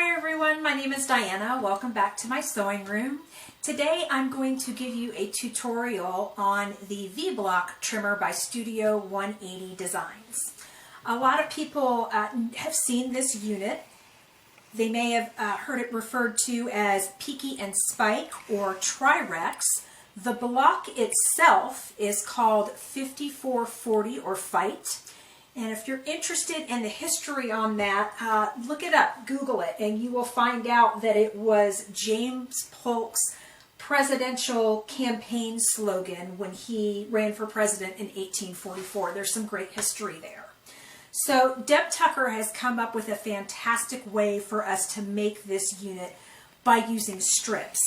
Hi everyone, my name is Diana. Welcome back to my sewing room. Today I'm going to give you a tutorial on the V-Block trimmer by Studio 180 Designs. A lot of people have seen this unit. They may have heard it referred to as Peaky and Spike or Tri-Rex. The block itself is called 5440 or Fight. And if you're interested in the history on that, look it up, Google it, and you will find out that it was James Polk's presidential campaign slogan when he ran for president in 1844. There's some great history there. So Deb Tucker has come up with a fantastic way for us to make this unit by using strips.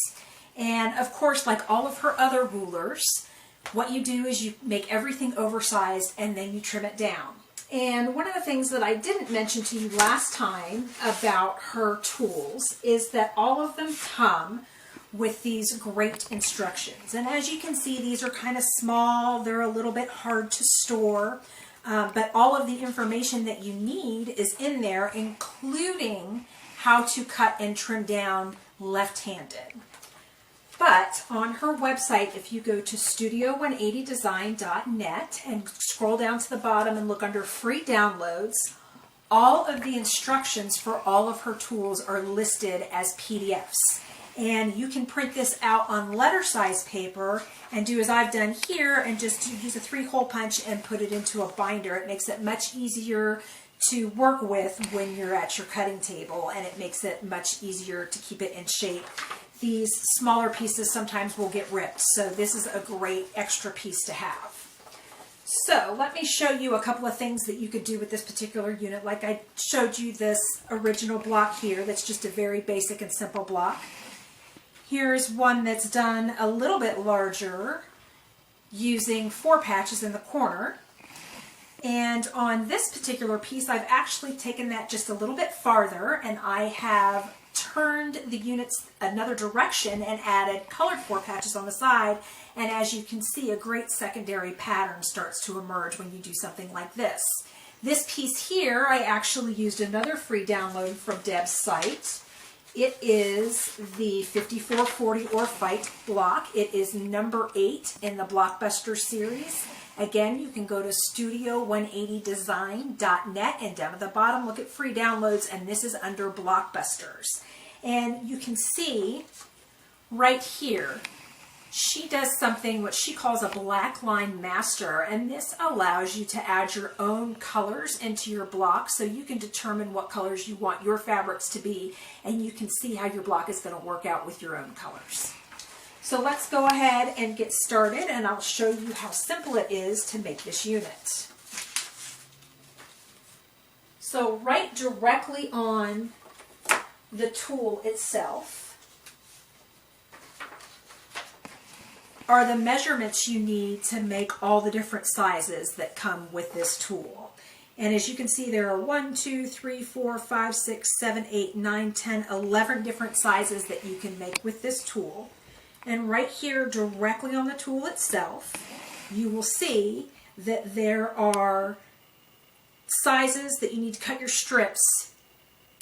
And of course, like all of her other rulers, what you do is you make everything oversized and then you trim it down. And one of the things that I didn't mention to you last time about her tools is that all of them come with these great instructions. And as you can see, these are kind of small. They're a little bit hard to store. But all of the information that you need is in there, including how to cut and trim down left-handed. But on her website, if you go to studio180design.net and scroll down to the bottom and look under free downloads, all of the instructions for all of her tools are listed as PDFs. And you can print this out on letter size paper and do as I've done here and just use a 3-hole punch and put it into a binder. It makes it much easier to work with when you're at your cutting table, and it makes it much easier to keep it in shape. These smaller pieces sometimes will get ripped, so this is a great extra piece to have. So let me show you a couple of things that you could do with this particular unit. Like I showed you this original block here that's just a very basic and simple block. Here's one that's done a little bit larger using 4 patches in the corner. And on this particular piece, I've actually taken that just a little bit farther, and I have turned the units another direction and added colored 4 patches on the side. And as you can see, a great secondary pattern starts to emerge when you do something like this. This piece here, I actually used another free download from Deb's site. It is the 5440 or Fight block. It is number 8 in the Blockbuster series. Again, you can go to studio180design.net and down at the bottom look at free downloads, and this is under Blockbusters. And you can see right here, she does something what she calls a black line master, and this allows you to add your own colors into your block so you can determine what colors you want your fabrics to be, and you can see how your block is going to work out with your own colors. So let's go ahead and get started, and I'll show you how simple it is to make this unit. So right directly on the tool itself are the measurements you need to make all the different sizes that come with this tool. And as you can see, there are 1, 2, 3, 4, 5, 6, 7, 8, 9, 10, 11 different sizes that you can make with this tool. And right here, directly on the tool itself, you will see that there are sizes that you need to cut your strips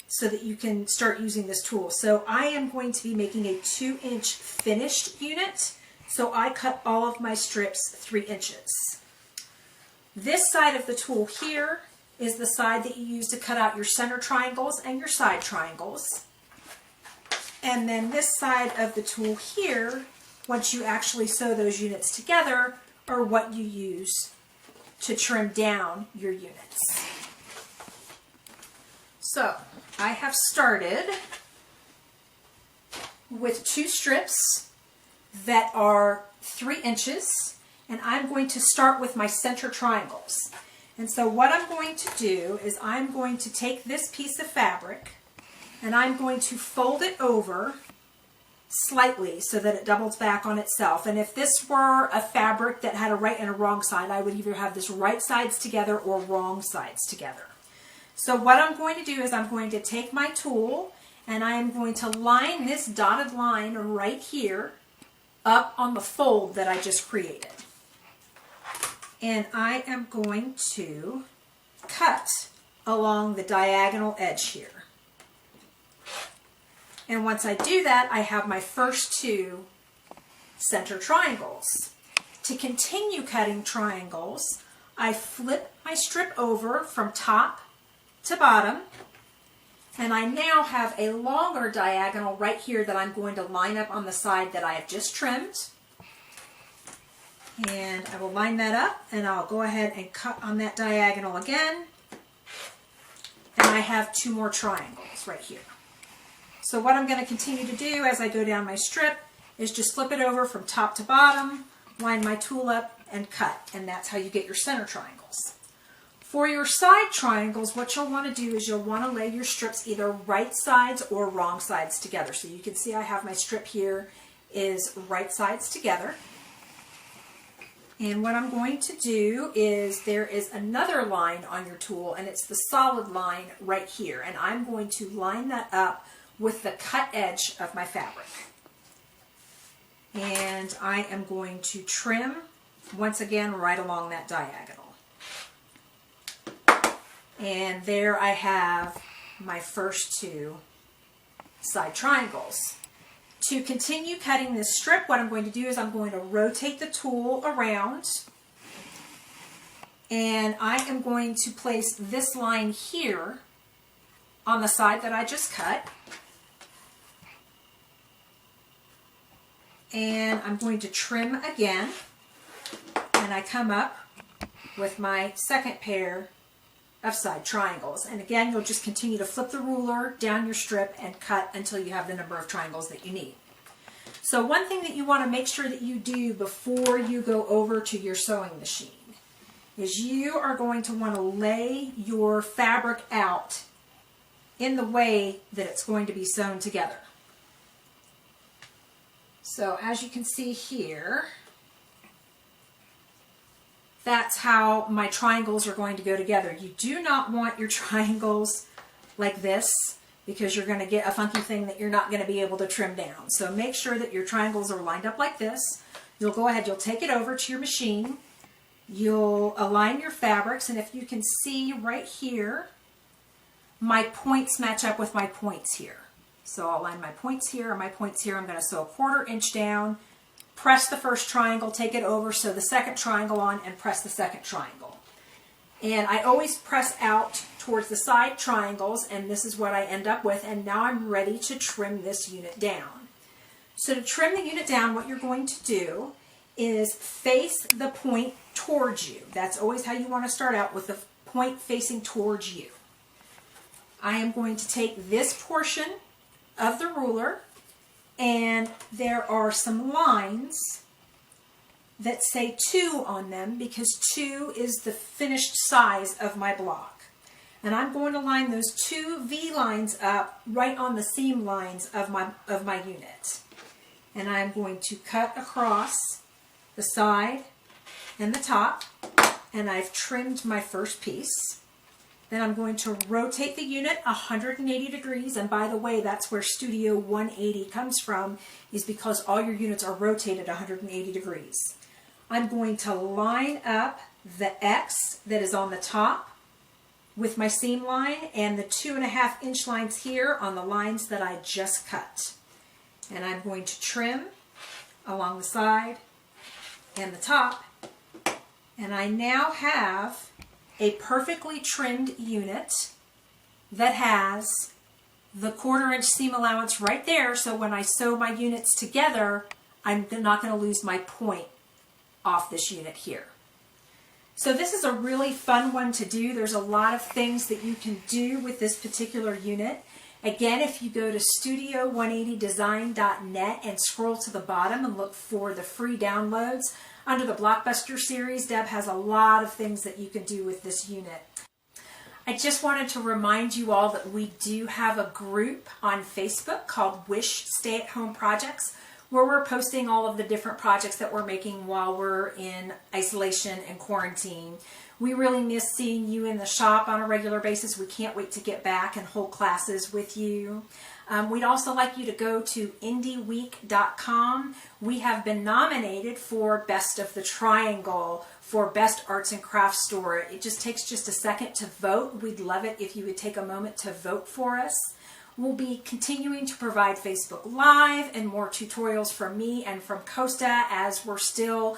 so that you can start using this tool. So I am going to be making a 2-inch finished unit, so I cut all of my strips 3 inches. This side of the tool here is the side that you use to cut out your center triangles and your side triangles. And then this side of the tool here, once you actually sew those units together, are what you use to trim down your units. So I have started with 2 strips that are 3 inches, and I'm going to start with my center triangles. And so what I'm going to do is I'm going to take this piece of fabric and I'm going to fold it over slightly so that it doubles back on itself. And if this were a fabric that had a right and a wrong side, I would either have this right sides together or wrong sides together. So what I'm going to do is I'm going to take my tool and I am going to line this dotted line right here up on the fold that I just created. And I am going to cut along the diagonal edge here. And once I do that, I have my first two center triangles. To continue cutting triangles, I flip my strip over from top to bottom, and I now have a longer diagonal right here that I'm going to line up on the side that I have just trimmed. And I will line that up, and I'll go ahead and cut on that diagonal again. And I have two more triangles right here. So what I'm going to continue to do as I go down my strip is just flip it over from top to bottom, line my tool up, and cut. And that's how you get your center triangles. For your side triangles, what you'll want to do is you'll want to lay your strips either right sides or wrong sides together. So you can see I have my strip here is right sides together. And what I'm going to do is there is another line on your tool, and it's the solid line right here. And I'm going to line that up with the cut edge of my fabric. And I am going to trim, once again, right along that diagonal. And there I have my first two side triangles. To continue cutting this strip, what I'm going to do is I'm going to rotate the tool around, and I am going to place this line here on the side that I just cut. And I'm going to trim again, and I come up with my second pair of side triangles. And again, you'll just continue to flip the ruler down your strip and cut until you have the number of triangles that you need. So one thing that you want to make sure that you do before you go over to your sewing machine is you are going to want to lay your fabric out in the way that it's going to be sewn together. So as you can see here, that's how my triangles are going to go together. You do not want your triangles like this because you're going to get a funky thing that you're not going to be able to trim down. So make sure that your triangles are lined up like this. You'll go ahead, you'll take it over to your machine. You'll align your fabrics, and if you can see right here, my points match up with my points here. So I'll line my points here and my points here. I'm going to sew a 1/4 inch down, press the first triangle, take it over, sew the second triangle on, and press the second triangle. And I always press out towards the side triangles, and this is what I end up with. And now I'm ready to trim this unit down. So to trim the unit down, what you're going to do is face the point towards you. That's always how you want to start out, with the point facing towards you. I am going to take this portion of the ruler, and there are some lines that say 2 on them because 2 is the finished size of my block. And I'm going to line those 2 V lines up right on the seam lines of my unit. And I'm going to cut across the side and the top, and I've trimmed my first piece. Then I'm going to rotate the unit 180 degrees, and by the way, that's where Studio 180 comes from, is because all your units are rotated 180 degrees. I'm going to line up the X that is on the top with my seam line and the 2.5 inch lines here on the lines that I just cut. And I'm going to trim along the side and the top, and I now have a perfectly trimmed unit that has the 1/4 inch seam allowance right there, so when I sew my units together, I'm not going to lose my point off this unit here. So this is a really fun one to do. There's a lot of things that you can do with this particular unit. Again, if you go to studio180design.net and scroll to the bottom and look for the free downloads, under the Blockbuster series, Deb has a lot of things that you can do with this unit. I just wanted to remind you all that we do have a group on Facebook called Wish Stay at Home Projects, where we're posting all of the different projects that we're making while we're in isolation and quarantine. We really miss seeing you in the shop on a regular basis. We can't wait to get back and hold classes with you. We'd also like you to go to indieweek.com. We have been nominated for Best of the Triangle for Best Arts and Crafts Store. It just takes just a second to vote. We'd love it if you would take a moment to vote for us. We'll be continuing to provide Facebook Live and more tutorials from me and from Costa as we're still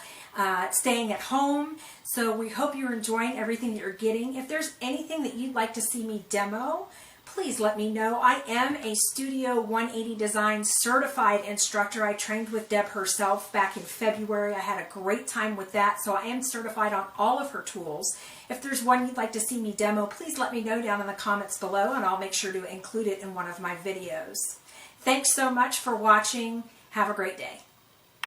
staying at home. So we hope you're enjoying everything that you're getting. If there's anything that you'd like to see me demo, please let me know. I am a Studio 180 Design certified instructor. I trained with Deb herself back in February. I had a great time with that, so I am certified on all of her tools. If there's one you'd like to see me demo, please let me know down in the comments below, and I'll make sure to include it in one of my videos. Thanks so much for watching. Have a great day.